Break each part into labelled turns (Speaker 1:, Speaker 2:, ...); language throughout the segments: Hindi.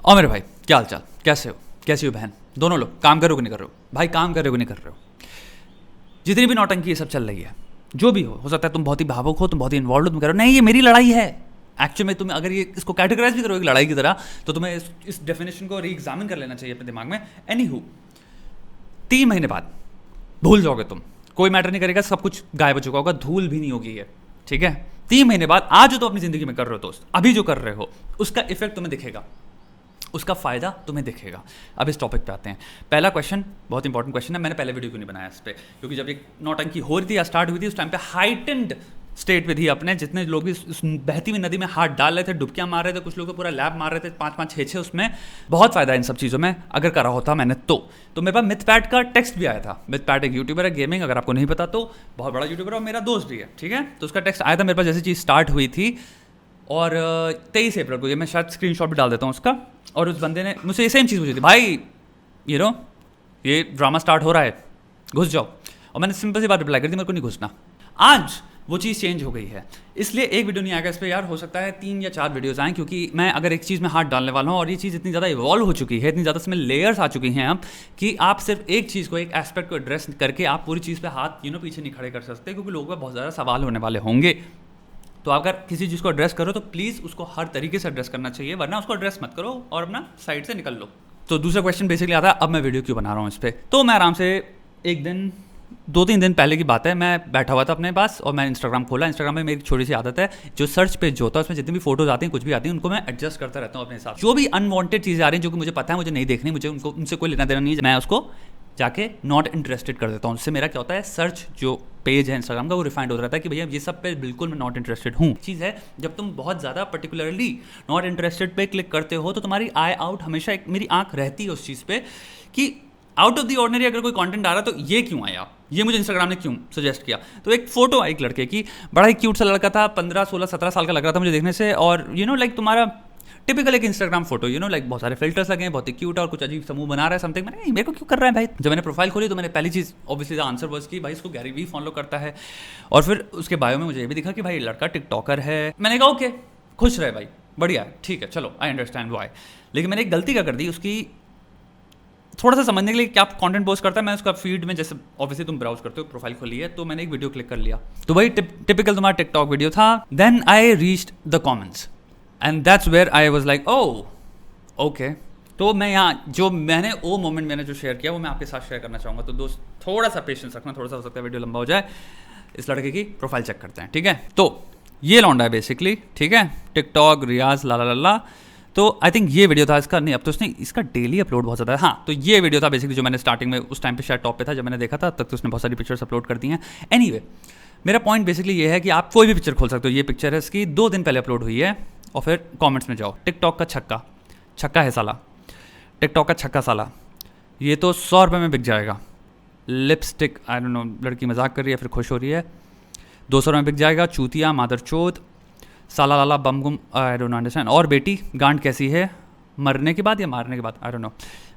Speaker 1: और मेरे भाई क्या हाल चाल, कैसे हो, कैसी हो बहन? दोनों लोग काम करो कि नहीं कर रहे हो? भाई काम कर रहे हो कि नहीं कर रहे हो? जितनी भी नौटंकी ये सब चल रही है, जो भी हो सकता है तुम बहुत ही भावुक हो, तुम बहुत ही इन्वॉल्व हो, तुम कह रहे हो नहीं ये मेरी लड़ाई है। एक्चुअली में तुम्हें अगर ये इसको कैटेगराइज भी करो एक लड़ाई की तरह, तो तुम्हें इस डेफिनेशन को री एग्जामिन कर लेना चाहिए अपने दिमाग में। एनी हु 3 महीने बाद भूल जाओगे तुम, कोई मैटर नहीं करेगा, सब कुछ गायब हो चुका होगा, धूल भी नहीं होगी ये, ठीक है? 3 महीने बाद आज जो तुम अपनी जिंदगी में कर रहे हो दोस्त, अभी जो कर रहे हो, उसका इफेक्ट तुम्हें दिखेगा, उसका फायदा तुम्हें दिखेगा। अब इस टॉपिक पे आते हैं। पहला क्वेश्चन बहुत इंपॉर्टेंट क्वेश्चन है, मैंने पहले वीडियो क्यों नहीं बनाया इस पर, क्योंकि जब एक नौटंकी हो रही थी या स्टार्ट हुई थी उस टाइम पे हाइटेंड स्टेट पे थी अपने, जितने लोग भी उस बहती हुई नदी में हाथ डाल रहे थे, डुबकियां मार रहे थे, कुछ लोग तो पूरा लैब मार रहे थे, 5-5 6-6 उसमें। बहुत फायदा है इन सब चीज़ों में अगर करा होता मैंने तो मेरे पास मिथपैट का टेक्स्ट भी आया था। मिथपैट एक यूट्यूबर है गेमिंग, अगर आपको नहीं पता तो बहुत बड़ा यूट्यूबर है और मेरा दोस्त भी है, ठीक है? तो उसका टेक्स्ट आया था मेरे पास जैसी चीज़ स्टार्ट हुई थी, और 23 अप्रैल को, ये मैं शायद स्क्रीनशॉट भी डाल देता हूँ उसका। और उस बंदे ने मुझसे सेम चीज़ पूछी थी, भाई ये ड्रामा स्टार्ट हो रहा है, घुस जाओ। और मैंने सिंपल सी बात रिप्लाई कर दी, मेरे को नहीं घुसना। आज वो चीज़ चेंज हो गई है, इसलिए एक वीडियो नहीं आएगा इस पर यार, हो सकता है 3 या 4 वीडियोज़ आएँ, क्योंकि मैं अगर एक चीज़ में हाथ डालने वाला हूँ और ये चीज़ इतनी ज़्यादा इवॉल्व हो चुकी है, इतनी ज़्यादा इसमें लेयर्स आ चुकी हैं अब, कि आप सिर्फ एक चीज़ को, एक एस्पेक्ट को एड्रेस करके आप पूरी चीज़ पे हाथ पीछे नहीं खड़े कर सकते, क्योंकि लोगों का बहुत ज़्यादा सवाल होने वाले होंगे। तो अगर किसी चीज़ को एड्रेस करो तो प्लीज़ उसको हर तरीके से एड्रेस करना चाहिए, वरना उसको एड्रेस मत करो और अपना साइड से निकल लो। तो दूसरा क्वेश्चन बेसिकली आता है, अब मैं वीडियो क्यों बना रहा हूँ इस पर। तो मैं आराम से एक दिन 2-3 दिन पहले की बात है, मैं बैठा हुआ था अपने पास और मैं इंस्टाग्राम खोला। इंस्टाग्राम में मेरी छोटी सी आदत है, जो सर्च पेज जो होता है उसमें जितनी भी फोटोज आती हैं, कुछ भी आती हैं, उनको मैं एडजस्ट करता रहता हूँ अपने हिसाब से। जो भी अनवांटेड चीज़ें आ रही हैं, जो कि मुझे पता है मुझे नहीं देखनी, मुझे उनसे कोई लेना देना नहीं है, मैं उसको जाके नॉट इंटरेस्टेड कर देता हूँ। उससे मेरा क्या होता है, सर्च जो पेज है इंस्टाग्राम का वो रिफाइंड होता रहता है कि भैया ये सब पे बिल्कुल मैं नॉट इंटरेस्टेड हूँ। चीज़ है, जब तुम बहुत ज़्यादा पर्टिकुलरली नॉट इंटरेस्टेड पे क्लिक करते हो तो तुम्हारी आई आउट हमेशा एक मेरी आंख रहती है उस चीज़ पे कि आउट ऑफ द ऑर्डिनरी अगर कोई कंटेंट आ रहा है तो ये क्यों आया, ये मुझे इंस्टाग्राम ने क्यों सजेस्ट किया। तो एक फोटो आई एक लड़के की, बड़ा ही क्यूट सा लड़का था, 15, 16, 17 साल का लग रहा था मुझे देखने से, और लाइक तुम्हारा टिपिकल एक इंस्टाग्राम फोटो, लाइक बहुत सारे फिल्टर्स लगे हैं, बहुत ही क्यूट, और कुछ अजीब समूह बना रहा है समथिंग। मैंने मेरे को क्यों कर रहा है भाई। जब मैंने प्रोफाइल खोली तो मैंने पहली चीज़ ऑब्वियसली आंसर वाज कि भाई इसको गैरी वी फॉलो करता है, और फिर उसके बायो में मुझे ये भी दिखा कि भाई लड़का टिकटॉकर है। मैंने कहा ओके, खुश रहे भाई, बढ़िया है, ठीक है, चलो आई अंडरस्टैंड वाई। लेकिन मैंने एक गलती क्या कर दी, उसकी थोड़ा सा समझने के लिए क्या कॉन्टेंट पोस्ट करता है, मैं उसका फीड में, जैसे ऑब्वियसली तुम ब्राउज करते हो, प्रोफाइल खोली है, तो मैंने एक वीडियो क्लिक कर लिया, तो वही टिपिकल तुम्हारा टिकटॉक वीडियो था। Then I reached the comments and that's where I was like oh okay. तो मैं यहाँ जो मैंने वो मोमेंट मैंने जो शेयर किया वो मैं आपके साथ शेयर करना चाहूँगा। तो दोस्त थोड़ा सा पेशेंस रखना, थोड़ा सा हो सकता है वीडियो लंबा हो जाए। इस लड़के की प्रोफाइल चेक करते हैं, ठीक है? तो ये लौंडा है बेसिकली, ठीक है, टिकटॉक रियाज ला। तो आई थिंक ये वीडियो था इसका, नहीं अब तो उसने इसका डेली अपलोड बहुत ज़्यादा है। हाँ, तो ये वीडियो था बेसिकली जो मैंने स्टार्टिंग में उस टाइम पे शायद टॉप पे था जब मैंने देखा था, तब तो उसने बहुत सारी पिक्चर्स अपलोड कर दी हैं। एनीवे, मेरा पॉइंट बेसिकली ये है कि आप कोई भी पिक्चर खोल सकते हो। ये पिक्चर है इसकी 2 दिन पहले अपलोड हुई है, और फिर कॉमेंट्स में जाओ, टिकटॉक का छक्का है साला, टिकटॉक का छक्का साला, ये तो 100 रुपये में बिक जाएगा। लिपस्टिक, आई डोंट नो, लड़की मजाक कर रही है फिर खुश हो रही है, 200 रुपये में बिक जाएगा। चूतिया, मादरचोद, साला लाला, बम गुम, आई डोंट अंडरस्टैंड। और बेटी गांड कैसी है, मरने के बाद या मारने के बाद, आई डोंट नो।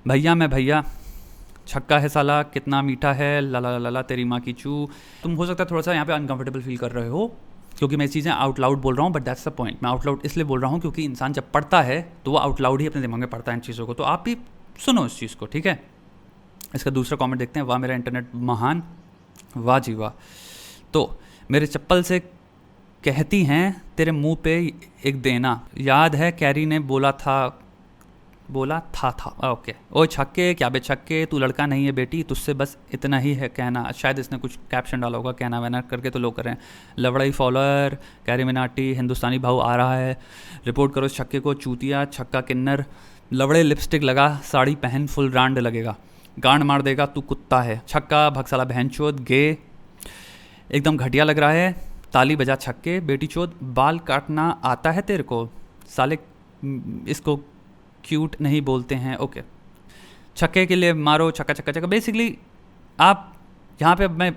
Speaker 1: भैया मैं भैया, छक्का है साला, कितना मीठा है, लाला लाला तेरी माँ की चू। तुम हो सकता है थोड़ा सा यहाँ पे अनकंफर्टेबल फील कर रहे हो क्योंकि मैं चीज़ें आउट लाउड बोल रहा हूँ, बट दैट्स द पॉइंट। मैं आउट लाउड इसलिए बोल रहा हूँ क्योंकि इंसान जब पढ़ता है तो वो आउट लाउड ही अपने दिमाग में पढ़ता है इन चीज़ों को। तो आप भी सुनो इस चीज़ को, ठीक है? इसका दूसरा कॉमेंट देखते हैं। वाह मेरा इंटरनेट महान, वाह जी वाह। तो मेरे चप्पल से कहती हैं तेरे मुंह पे एक देना, याद है कैरी ने बोला था ओके। ओ छक्के, क्या बे छक्के, तू लड़का नहीं है बेटी, तुझसे बस इतना ही है कहना। शायद इसने कुछ कैप्शन डाला होगा, कहना वहना करके तो लोग कर रहे हैं। लवड़ाई फॉलोअर, कैरी मिनाटी, हिंदुस्तानी भाव आ रहा है, रिपोर्ट करो इस छक्के को, चूतिया, छक्का किन्नर, लवड़े लिपस्टिक लगा, साड़ी पहन, फुल ब्रांड लगेगा, गांड मार देगा, तू कुत्ता है, छक्का भगसाला बहन चोद, गे, एकदम घटिया लग रहा है, ताली बजा छक्के, बेटी चोद, बाल काटना आता है तेरे को, साले इसको क्यूट नहीं बोलते हैं, ओके। छक्के के लिए मारो, छक्का छक्का छक्का। बेसिकली आप यहाँ पे, मैं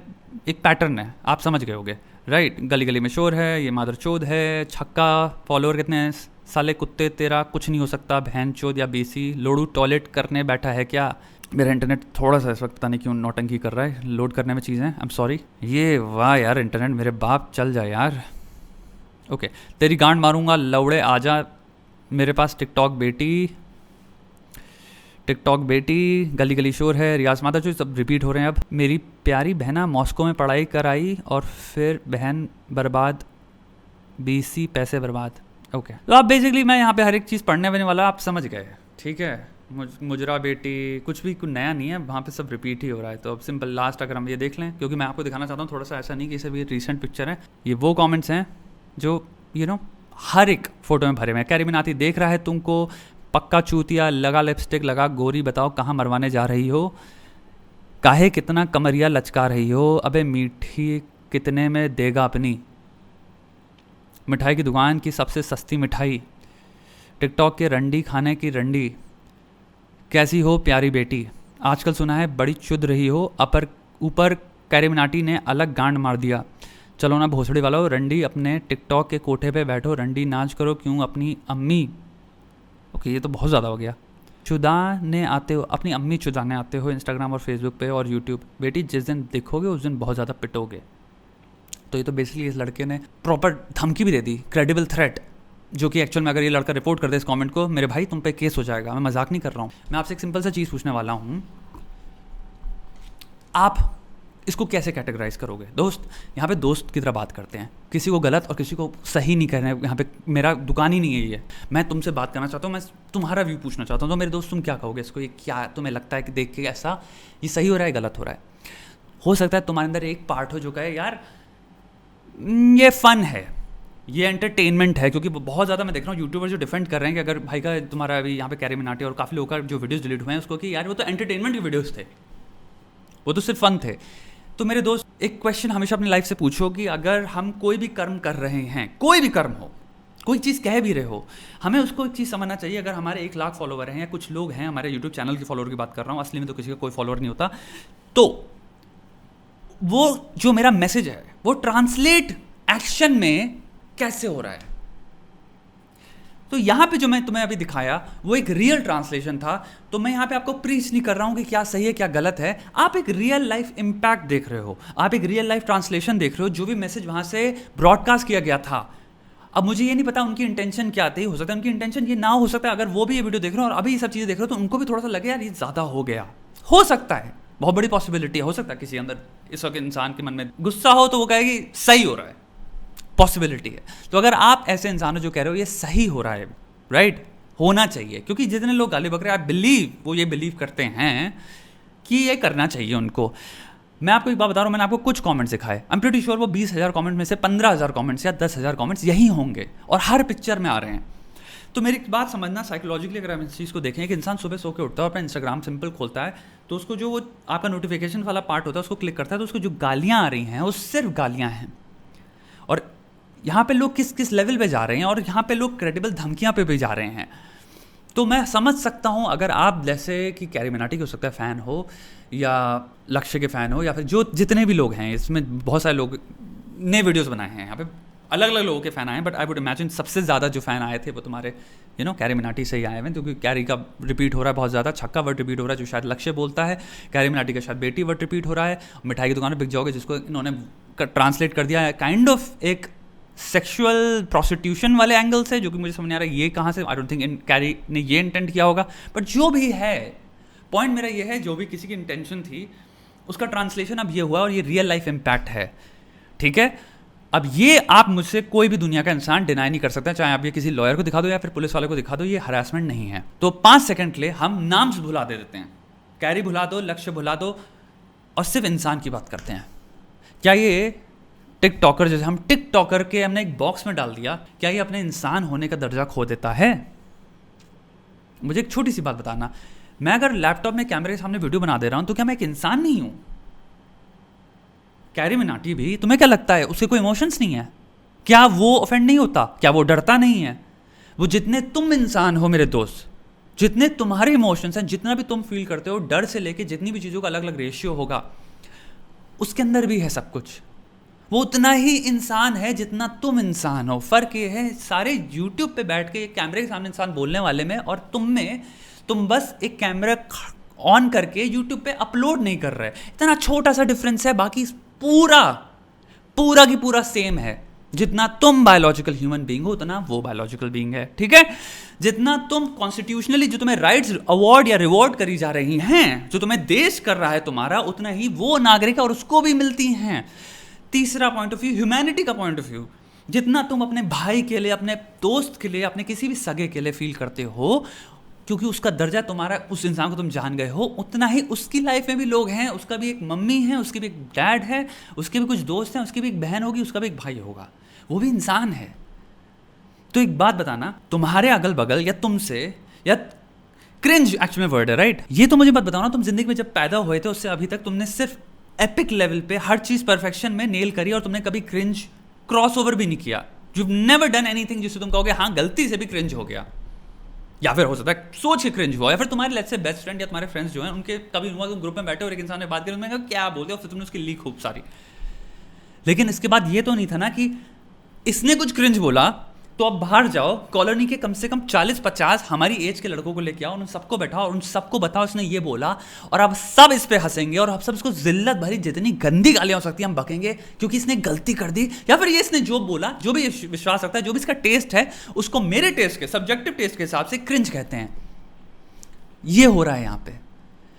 Speaker 1: एक पैटर्न है, आप समझ गए होगे, राइट? गली गली में शोर है, ये मादरचोद है, छक्का, फॉलोअर कितने हैं, साले कुत्ते तेरा कुछ नहीं हो सकता, बहन चोद या बेसी, लोड़ू टॉयलेट करने बैठा है क्या। मेरा इंटरनेट थोड़ा सा इस वक्त पता नहीं क्यों नौटंकी कर रहा है लोड करने में चीज़ें, आई एम सॉरी। ये वाह यार इंटरनेट, मेरे बाप चल जाए यार। ओके, तेरी गांड मारूंगा लौड़े, आजा मेरे पास टिकटॉक बेटी, टिकटॉक बेटी, गली गली शोर है, रियाज माता जो सब रिपीट हो रहे हैं अब। मेरी प्यारी बहना मॉस्को में पढ़ाई कराई और फिर बहन बर्बाद, BC पैसे बर्बाद। ओके, तो आप बेसिकली मैं यहाँ पे हर एक चीज़ पढ़ने वाले वाला आप समझ गए, ठीक है। मुजरा बेटी कुछ भी कुछ नया नहीं है, वहाँ पे सब रिपीट ही हो रहा है। तो अब सिंपल लास्ट अगर हम ये देख लें, क्योंकि मैं आपको दिखाना चाहता हूँ थोड़ा सा ऐसा नहीं कि ये रिसेंट पिक्चर है, ये वो कमेंट्स हैं जो हर एक फोटो में भरे हुए हैं। कैरी मिनाटी देख रहा है तुमको, पक्का चूतिया, लगा लिपस्टिक लगा, गोरी बताओ कहाँ मरवाने जा रही हो, काहे कितना कमरिया लचका रही हो, अबे मीठी कितने में देगा अपनी, मिठाई की दुकान की सबसे सस्ती मिठाई, टिकटॉक के रंडी खाने की रंडी, कैसी हो प्यारी बेटी, आजकल सुना है बड़ी चुद रही हो, अपर ऊपर कैरी मिनाटी ने अलग गांड मार दिया, चलो ना भोसड़ी वालों, रंडी अपने टिकटॉक के कोठे पे बैठो, रंडी नाच करो क्यों अपनी अम्मी। ओके, ये तो बहुत ज़्यादा हो गया। चुदाने आते हो, अपनी अम्मी चुदाने आते हो इंस्टाग्राम और फेसबुक पे और यूट्यूब, बेटी जिस दिन दिखोगे उस दिन बहुत ज़्यादा पिटोगे। तो ये तो बेसिकली इस लड़के ने प्रॉपर धमकी भी दे दी, क्रेडिबल थ्रेट, जो कि एक्चुअल में अगर ये लड़का रिपोर्ट कर दे इस कमेंट को, मेरे भाई तुम पे केस हो जाएगा। मैं मजाक नहीं कर रहा हूँ, मैं आपसे एक सिंपल सा चीज़ पूछने वाला हूँ, आप इसको कैसे कैटेगराइज करोगे? दोस्त, यहाँ पे दोस्त की तरह बात करते हैं, किसी को गलत और किसी को सही नहीं कहना है। यहाँ पे मेरा दुकान ही नहीं है ये, मैं तुमसे बात करना चाहता हूँ, मैं तुम्हारा व्यू पूछना चाहता हूँ। तो मेरे दोस्त तुम क्या कहोगे इसको, ये क्या तुम्हें लगता है कि देख के ऐसा ये सही हो रहा है गलत हो रहा है? हो सकता है तुम्हारे अंदर एक पार्ट हो जो कहे यार ये फन है, ये एंटरटेनमेंट है, क्योंकि बहुत ज़्यादा मैं देख रहा हूँ यूट्यूबर जो डिफेंड कर रहे हैं कि अगर भाई का तुम्हारा अभी यहाँ पे कैरी मिनाटी और काफ़ी लोगों का जो वीडियोस डिलीट हुए हैं उसको कि यार वो तो एंटरटेनमेंट के वीडियोस थे, वो तो सिर्फ फन थे। तो मेरे दोस्त, एक क्वेश्चन हमेशा अपनी लाइफ से पूछो कि अगर हम कोई भी कर्म कर रहे हैं, कोई भी कर्म हो, कोई चीज़ कह भी रहे हो, हमें उसको एक चीज़ समझना चाहिए। अगर हमारे 1 लाख फॉलोवर हैं या कुछ लोग हैं, हमारे यूट्यूब चैनल के फॉलोवर की बात कर रहा हूँ, असली में तो किसी का कोई फॉलोवर नहीं होता, तो वो जो मेरा मैसेज है वो ट्रांसलेट एक्शन में कैसे हो रहा है। तो यहाँ पे जो मैं तुम्हें अभी दिखाया वो एक रियल ट्रांसलेशन था। तो मैं यहाँ पे आपको प्रीच नहीं कर रहा हूँ कि क्या सही है क्या गलत है, आप एक रियल लाइफ इम्पैक्ट देख रहे हो, आप एक रियल लाइफ ट्रांसलेशन देख रहे हो, जो भी मैसेज वहाँ से ब्रॉडकास्ट किया गया था। अब मुझे ये नहीं पता उनकी इंटेंशन क्या थी, हो सकता है उनकी इंटेंशन ये ना हो सकता है, अगर वो भी ये वीडियो देख रहे हो और अभी ये सब चीज़ें देख रहे हो तो उनको भी थोड़ा सा लगे यार ये ज़्यादा हो गया, हो सकता है, बहुत बड़ी पॉसिबिलिटी है, हो सकता है किसी अंदर इस वक्त इंसान के मन में गुस्सा हो तो वो कहेगी सही हो रहा है, पॉसिबिलिटी है। तो अगर आप ऐसे इंसान हो जो कह रहे हो ये सही हो रहा है, राइट, होना चाहिए, क्योंकि जितने लोग गाली बक रहे हैं आई बिलीव वो ये बिलीव करते हैं कि ये करना चाहिए उनको। मैं आपको एक बात बता रहा हूँ, मैंने आपको कुछ कमेंट्स दिखाए, आई एम प्रीटी श्योर वो 20,000 कमेंट में से 15,000 कमेंट्स या 10,000 कमेंट्स यही होंगे और हर पिक्चर में आ रहे हैं। तो मेरी बात समझना, साइकोलॉजिकली अगर हम इस चीज़ को देखें कि इंसान सुबह सो के उठता है और अपना इंस्टाग्राम सिंपल खोलता है तो उसको जो वो आपका नोटिफिकेशन वाला पार्ट होता है उसको क्लिक करता है तो उसको जो गालियाँ आ रही हैं वो सिर्फ गालियाँ हैं। और यहाँ पे लोग किस किस लेवल पे जा रहे हैं और यहाँ पे लोग क्रेडिबल धमकियाँ पे भी जा रहे हैं। तो मैं समझ सकता हूँ अगर आप जैसे कि कैरी मिनाटी के हो सकता है फ़ैन हो या लक्ष्य के फ़ैन हो या फिर जो जितने भी लोग हैं, इसमें बहुत सारे लोग नए वीडियोस बनाए हैं, यहाँ पे अलग अलग लोगों के फ़ैन आए, बट आई वुड इमेजिन सबसे ज़्यादा जो फ़ैन आए थे वो तुम्हारे कैरी मिनाटी से ही आए हैं, क्योंकि कैरी का रिपीट हो रहा है बहुत ज़्यादा, छक्का वर्ड रिपीट हो रहा है जो शायद लक्ष्य बोलता है, कैरी मिनाटी का शायद बेटी वर्ड रिपीट हो रहा है, मिठाई की दुकान में बिक जाओगे जिसको इन्होंने ट्रांसलेट कर दिया है काइंड ऑफ एक सेक्सुअल प्रोस्टिट्यूशन वाले एंगल से, जो कि मुझे समझ नहीं आ रहा है ये कहाँ से, आई डोंट थिंक कैरी ने ये इंटेंट किया होगा, बट जो भी है पॉइंट मेरा ये है, जो भी किसी की इंटेंशन थी उसका ट्रांसलेशन अब ये हुआ और ये रियल लाइफ इम्पैक्ट है, ठीक है। अब ये आप मुझसे कोई भी दुनिया का इंसान डिनाई नहीं कर सकता, चाहे आप ये किसी लॉयर को दिखा दो या फिर पुलिस वाले को दिखा दो, ये हरासमेंट नहीं है। तो 5 सेकंड के लिए हम नाम से भुला दे देते हैं, कैरी भुला दो, लक्ष्य भुला दो और सिर्फ इंसान की बात करते हैं। क्या ये टिकटॉकर, जैसे हम टिकटॉकर के हमने एक बॉक्स में डाल दिया, क्या ये अपने इंसान होने का दर्जा खो देता है? मुझे एक छोटी सी बात बताना, मैं अगर लैपटॉप में कैमरे के सामने वीडियो बना दे रहा हूं तो क्या मैं एक इंसान नहीं हूं? कैरी मिनाटी भी, तुम्हें क्या लगता है उसके कोई इमोशंस नहीं है? क्या वो ऑफेंड नहीं होता? क्या वो डरता नहीं है? वो जितने तुम इंसान हो मेरे दोस्त, जितने तुम्हारे इमोशंस हैं, जितना भी तुम फील करते हो, डर से लेके जितनी भी चीज़ों का अलग अलग रेशियो होगा, उसके अंदर भी है सब कुछ। वो उतना ही इंसान है जितना तुम इंसान हो। फ़र्क ये है सारे यूट्यूब पे बैठ के कैमरे के सामने इंसान बोलने वाले में और तुम में, तुम बस एक कैमरा ऑन करके यूट्यूब पे अपलोड नहीं कर रहे, इतना छोटा सा डिफरेंस है, बाकी पूरा की पूरा सेम है। जितना तुम बायोलॉजिकल ह्यूमन बीइंग हो उतना वो बायोलॉजिकल बीइंग है, ठीक है। जितना तुम कॉन्स्टिट्यूशनली जो तुम्हें राइट्स अवार्ड या रिवॉर्ड करी जा रही हैं, जो तुम्हें देश कर रहा है तुम्हारा, उतना ही वो नागरिक है और उसको भी मिलती हैं। तीसरा पॉइंट ऑफ व्यू, ह्यूमैनिटी का पॉइंट ऑफ व्यू, जितना तुम अपने भाई के लिए, अपने दोस्त के लिए, अपने किसी भी सगे के लिए फील करते हो, क्योंकि उसका दर्जा तुम्हारा, उस इंसान को तुम जान गए हो, उतना ही उसकी लाइफ में भी लोग हैं। उसका भी एक मम्मी है, उसकी भी एक डैड है, उसके भी कुछ दोस्त हैं, उसकी भी एक बहन होगी, उसका भी एक भाई होगा, वो भी इंसान है। तो एक बात बताना, तुम्हारे अगल बगल या तुमसे, या क्रिंज एक्चुअली में वर्ड है, राइट, ये तो मुझे बात बताओ ना, तुम जिंदगी में जब पैदा हुए थे उससे अभी तक तुमने सिर्फ एपिक लेवल पे हर चीज परफेक्शन में नेल करी और तुमने कभी क्रिंज क्रॉस ओवर भी नहीं किया। यू नेवर डन एनीथिंग जिससे तुम कहोगे हाँ गलती से भी क्रिंज हो गया, या फिर हो सकता है सोच के क्रिंज हुआ, या फिर तुम्हारे लेट्स से बेस्ट फ्रेंड या तुम्हारे फ्रेंड्स जो हैं उनके कभी हुआ तुम ग्रुप में बैठे और एक इंसान ने बात करी, उन्होंने कहा क्या बोलते, और फिर तुमने उसकी ली खूब सारी। लेकिन इसके बाद ये तो नहीं था ना कि इसने कुछ क्रिंज बोला तो अब बाहर जाओ, कॉलोनी के कम से कम 40-50 हमारी एज के लड़कों को लेके आओ, उन सबको बैठाओ और उन सबको बताओ इसने ये बोला, और अब सब इस पे हंसेंगे और अब सब इसको जिल्लत भरी जितनी गंदी गालियां हो सकती है हम बकेंगे क्योंकि इसने गलती कर दी, या फिर ये इसने जो बोला, जो भी विश्वास रखता है, जो भी इसका टेस्ट है, उसको मेरे टेस्ट के सब्जेक्टिव टेस्ट के हिसाब से क्रिंज कहते हैं। ये हो रहा है यहाँ पे।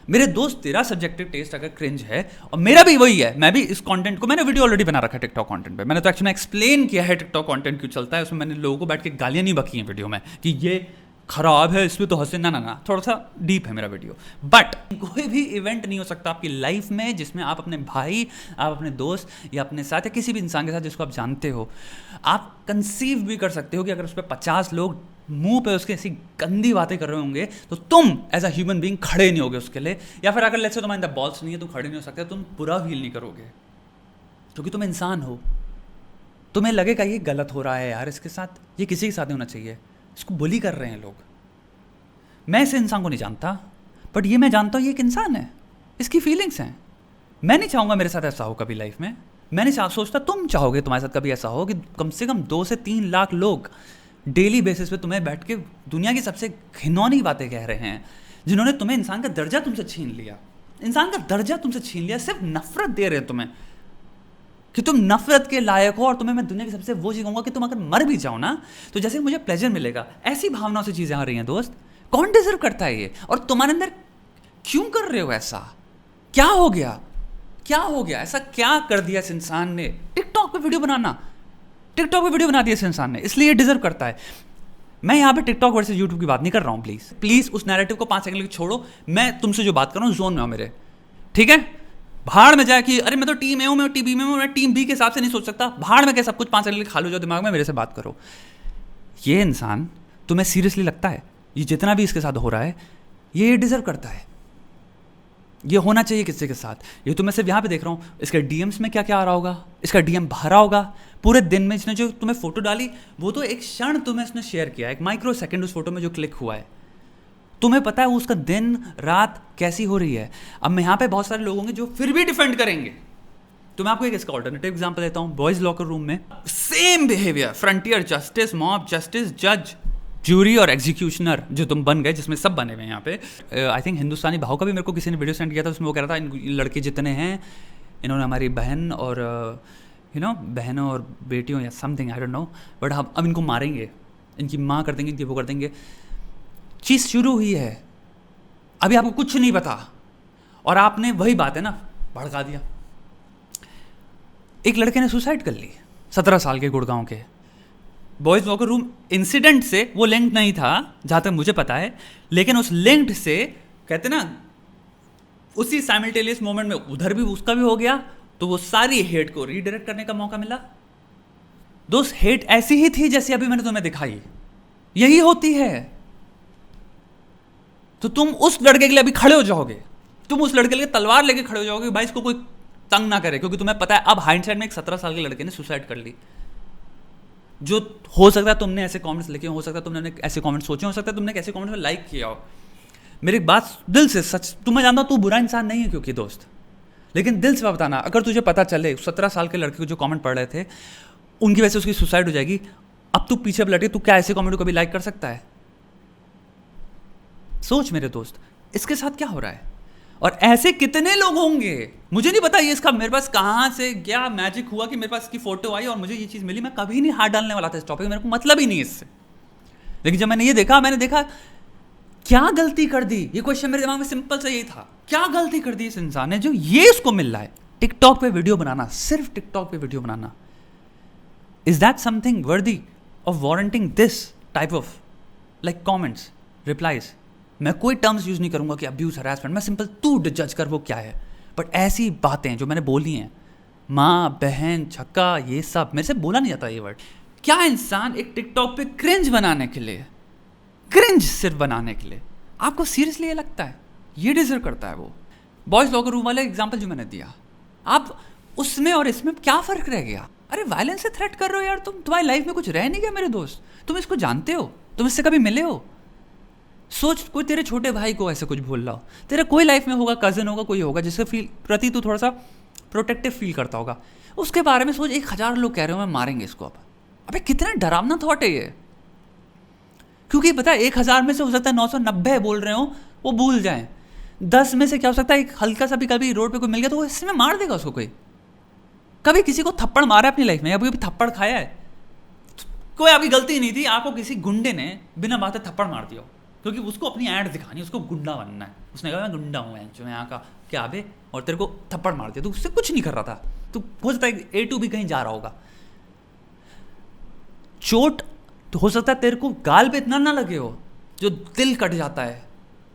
Speaker 1: मेरे दोस्त, तेरा सब्जेक्टिव टेस्ट अगर क्रिंज है और मेरा भी वही है, मैं भी इस कंटेंट को, मैंने वीडियो ऑलरेडी बना रखा है टिकटॉक कंटेंट पे, मैंने तो एक्चुअली एक्सप्लेन किया है टिकटॉक कंटेंट क्यों चलता है, उसमें मैंने लोगों को बैठ के गालियां नहीं बकी हैं वीडियो में कि ये खराब है, इसमें तो हंसे, ना, थोड़ा सा डीप है मेरा वीडियो। बट कोई भी इवेंट नहीं हो सकता आपकी लाइफ में जिसमें आप अपने भाई, आप अपने दोस्त या अपने साथ या किसी भी इंसान के साथ जिसको आप जानते हो, आप कंसीव भी कर सकते हो कि अगर उस पर 50 लोग मुंह पे उसके ऐसी गंदी बातें कर रहे होंगे तो तुम एज अ ह्यूमन बीइंग खड़े नहीं होगे उसके लिए, या फिर अगर लेट्स से तुम्हारे अंदर बॉल्स नहीं है, तुम खड़े नहीं हो सकते, तुम बुरा फील नहीं करोगे क्योंकि तुम इंसान हो। तुम्हें लगेगा ये गलत हो रहा है यार इसके साथ, ये किसी के साथ नहीं होना चाहिए, इसको बुली कर रहे हैं लोग। मैं इस इंसान को नहीं जानता, बट ये मैं जानता हूँ ये एक इंसान है, इसकी फीलिंग्स हैं। मैं नहीं चाहूँगा मेरे साथ ऐसा हो कभी लाइफ में। मैं नहीं सोचता तुम चाहोगे तुम्हारे साथ कभी ऐसा हो कि कम से कम 2 से 3 लाख लोग डेली बेसिस पे तुम्हें बैठ के दुनिया की सबसे घिनौनी बातें कह रहे हैं, जिन्होंने तुम्हें इंसान का दर्जा तुमसे छीन लिया, इंसान का दर्जा तुमसे छीन लिया, सिर्फ नफरत दे रहे हैं तुम्हें कि तुम नफरत के लायक हो। और तुम्हें मैं दुनिया की सबसे वो चीज़ कहूँगा कि तुम अगर मर भी जाओ ना तो जैसे मुझे प्लेजर मिलेगा, ऐसी भावनाओं से चीज़ें आ रही हैं दोस्त। कौन डिजर्व करता है ये? और तुम्हारे अंदर क्यों कर रहे हो ऐसा? क्या हो गया? क्या हो गया? ऐसा क्या कर दिया इस इंसान ने? टिकटॉक पे वीडियो बनाना, टिकटॉक पे वीडियो बना दिया इस इंसान ने, इसलिए ये डिजर्व करता है। मैं यहाँ पे टिकटॉक वर्सेस यूट्यूब की बात नहीं कर रहा हूँ। प्लीज उस नैरेटिव को 5 सेकंड के लिए छोड़ो। मैं तुमसे जो बात कर रहा हूँ जोन में हो मेरे, ठीक है? भाड़ में जाए कि अरे मैं तो टीम ए हूँ, मैं टीम बी में हूँ, मैं टीम बी के हिसाब से नहीं सोच सकता। भाड़ में क्या सब कुछ 5 सेकंड के लिए खा लो, जो दिमाग में मेरे से बात करो। ये इंसान तुम्हें सीरियसली लगता है ये जितना भी इसके साथ हो रहा है ये डिजर्व करता है? ये होना चाहिए किसी के साथ? ये तो मैं सिर्फ यहाँ पे देख रहा हूँ, इसके डीएम्स में क्या क्या आ रहा होगा, इसका डीएम भरा होगा पूरे दिन में। इसने जो तुम्हें फोटो डाली वो तो एक क्षण तुम्हें इसने शेयर किया, एक माइक्रो सेकंड उस फोटो में जो क्लिक हुआ है, तुम्हें पता है वो उसका दिन रात कैसी हो रही है। अब मैं यहाँ पे बहुत सारे लोग होंगे जो फिर भी डिफेंड करेंगे, तो मैं आपको एक इसका ऑल्टरनेटिव एग्जांपल देता हूँ। बॉयज लॉकर रूम में same behaviour, frontier justice, mob justice, जज, जूरी और एग्जीक्यूशनर जो तुम बन गए, जिसमें सब बने हुए हैं यहाँ पे। आई थिंक हिंदुस्तानी भाव का भी मेरे को किसी ने वीडियो सेंड किया था, उसमें वो कह रहा था इन लड़के जितने हैं इन्होंने हमारी बहन और बहनों और बेटियों या something, I don't know, but हम अब इनको मारेंगे, इनकी माँ कर देंगे, इनकी वो कर देंगे। चीज़ शुरू हुई है, अभी आपको कुछ नहीं पता और आपने वही बात है ना भड़का दिया। एक लड़के ने सुसाइड कर ली 17 साल के गुड़गांव के। बॉयज लॉकर रूम इंसिडेंट से वो लिंक नहीं था जहाँ तक मुझे पता है, लेकिन उस लिंक्ड से कहते ना उसी साइमल्टेनियस मोमेंट में उधर भी उसका भी हो गया, तो वो सारी हेट को रीडायरेक्ट करने का मौका मिला। दोस्त हेट ऐसी ही थी जैसी अभी मैंने तुम्हें दिखाई, यही होती है। तो तुम उस लड़के के लिए अभी खड़े हो जाओगे, तुम उस लड़के के लिए तलवार लेके खड़े हो जाओगे भाई इसको कोई तंग ना करे, क्योंकि तुम्हें पता है अब हाइंडसाइड में एक 17 साल के लड़के ने सुसाइड कर ली। जो हो सकता है तुमने ऐसे कमेंट्स लिखे, हो सकता है तुमने ऐसे कमेंट्स सोचे, हो सकता है तुमने ऐसे कमेंट्स में लाइक किया हो। मेरी बात दिल से सच, तुम्हें जानता हूँ तू बुरा इंसान नहीं है क्योंकि दोस्त, लेकिन दिल से बताना, अगर तुझे पता चले 17 साल के लड़के को जो कमेंट पढ़ रहे थे उनकी वजह से उसकी सुसाइड हो जाएगी, अब तू पीछे लटे, तू क्या ऐसे कमेंट को कभी लाइक कर सकता है? सोच मेरे दोस्त, इसके साथ क्या हो रहा है? और ऐसे कितने लोग होंगे, मुझे नहीं पता ये इसका मेरे पास कहाँ से क्या मैजिक हुआ कि मेरे पास इसकी फोटो आई और मुझे ये चीज़ मिली। मैं कभी नहीं हाथ डालने वाला था इस टॉपिक में, मेरे को मतलब ही नहीं इससे। लेकिन जब मैंने ये देखा, मैंने देखा क्या गलती कर दी। ये क्वेश्चन मेरे दिमाग में सिंपल सा यही था, क्या गलती कर दी इस इंसान ने जो ये इसको मिल रहा है। टिकटॉक पे वीडियो बनाना, सिर्फ टिकटॉक पे वीडियो बनाना, is that something worthy of warranting this type of like comments, replies. मैं कोई टर्म्स यूज नहीं करूंगा कि अब्यूज, हरासमेंट, मैं सिंपल तू जज कर वो क्या है। बट ऐसी बातें जो मैंने बोली हैं, माँ बहन छक्का, ये सब मेरे से बोला नहीं जाता ये वर्ड। क्या इंसान एक टिकटॉक पे क्रिंज बनाने के लिए, क्रिंज सिर्फ बनाने के लिए, आपको सीरियसली ये लगता है ये डिजर्व करता है वो? बॉयज लॉकर रूम वाले एग्जाम्पल जो मैंने दिया, आप उसमें और इसमें क्या फ़र्क रह गया? अरे वायलेंस से थ्रेट कर रहे हो यार तुम, तुम्हारी लाइफ में कुछ रह नहीं गया मेरे दोस्त। तुम इसको जानते हो, तुम इससे कभी मिले हो? सोच, कोई तेरे छोटे भाई को ऐसे कुछ बोल रहा हो, तेरा कोई लाइफ में होगा, कज़न होगा, कोई होगा जिसके प्रति तू थोड़ा सा प्रोटेक्टिव फील करता होगा, उसके बारे में सोच 1000 लोग कह रहे हो मैं मारेंगे इसको। अब अबे कितना डरावना थॉट है ये। क्योंकि पता है 1000 में से हो सकता है 990 बोल रहे हो वो भूल जाएं, 10 में से क्या हो सकता है एक हल्का सा भी कभी रोड पे कोई मिल गया तो वो इसमें मार देगा उसको। कोई कभी किसी को थप्पड़ मारा है अपनी लाइफ में, अभी थप्पड़ खाया है? कोई आपकी गलती नहीं थी, आपको किसी गुंडे ने बिना बात थप्पड़ मार दिया, क्योंकि उसको अपनी ऐड दिखानी, उसको गुंडा बनना है। उसने कहा मैं गुंडा हूँ, मैं यहाँ का क्या बे, और तेरे को थप्पड़ मार दिया। तो उससे कुछ नहीं कर रहा था, तो हो सकता है A2 भी कहीं जा रहा होगा। चोट तो हो सकता है तेरे को गाल पे इतना ना लगे हो जो दिल कट जाता है,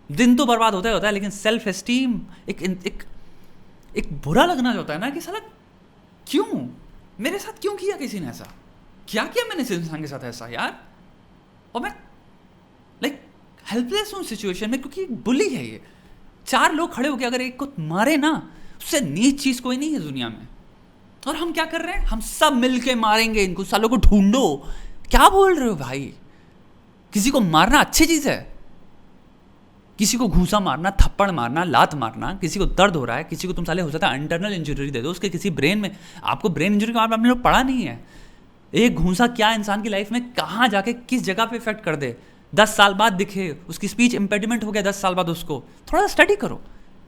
Speaker 1: दिन तो बर्बाद होता है, लेकिन सेल्फ एस्टीम एक बुरा लगना जो होता है ना कि साला क्यों मेरे साथ क्यों किया किसी ने ऐसा, क्या किया मैंने इस इंसान के साथ ऐसा यार। और मैं लाइक हेल्पलेस हूँ सिचुएशन में, क्योंकि बुली है ये। 4 लोग खड़े होकर अगर एक को मारे ना, उससे नीच चीज़ कोई नहीं है दुनिया में। और हम क्या कर रहे हैं, हम सब मिलके मारेंगे इनको, सालों को ढूंढो। क्या बोल रहे हो भाई? किसी को मारना अच्छी चीज़ है, किसी को घूसा मारना, थप्पड़ मारना, लात मारना, किसी को दर्द हो रहा है, किसी को तुम साले हो सकता है इंटरनल इंजरी दे दो, उसके किसी ब्रेन में, आपको ब्रेन इंजरी के बारे में आपने लोग पढ़ा नहीं है। एक घूसा क्या इंसान की लाइफ में कहाँ जाके किस जगह पे इफेक्ट कर दे, 10 साल बाद दिखे, उसकी स्पीच इम्पेडिमेंट हो गया 10 साल बाद, उसको थोड़ा सा स्टडी करो।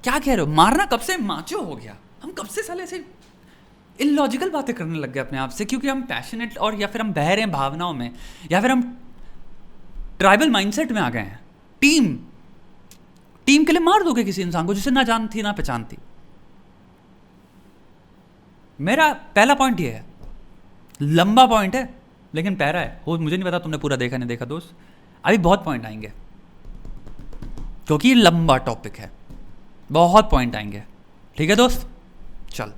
Speaker 1: क्या कह रहे हो? मारना कब से माचो हो गया, हम कब से साले ऐसे इलॉजिकल बातें करने लग गए अपने आप से, क्योंकि हम पैशनेट और या फिर हम बह रहे हैं भावनाओं में, या फिर हम ट्राइबल माइंडसेट में आ गए हैं। टीम के लिए मार दोगे किसी इंसान को जिसे ना जानती ना पहचानती। मेरा पहला पॉइंट ये है, लंबा पॉइंट है लेकिन पैरा है, वो मुझे नहीं पता तुमने पूरा देखा नहीं देखा दोस्त, अभी बहुत पॉइंट आएंगे क्योंकि ये लंबा टॉपिक है, बहुत पॉइंट आएंगे। ठीक है दोस्त, चल।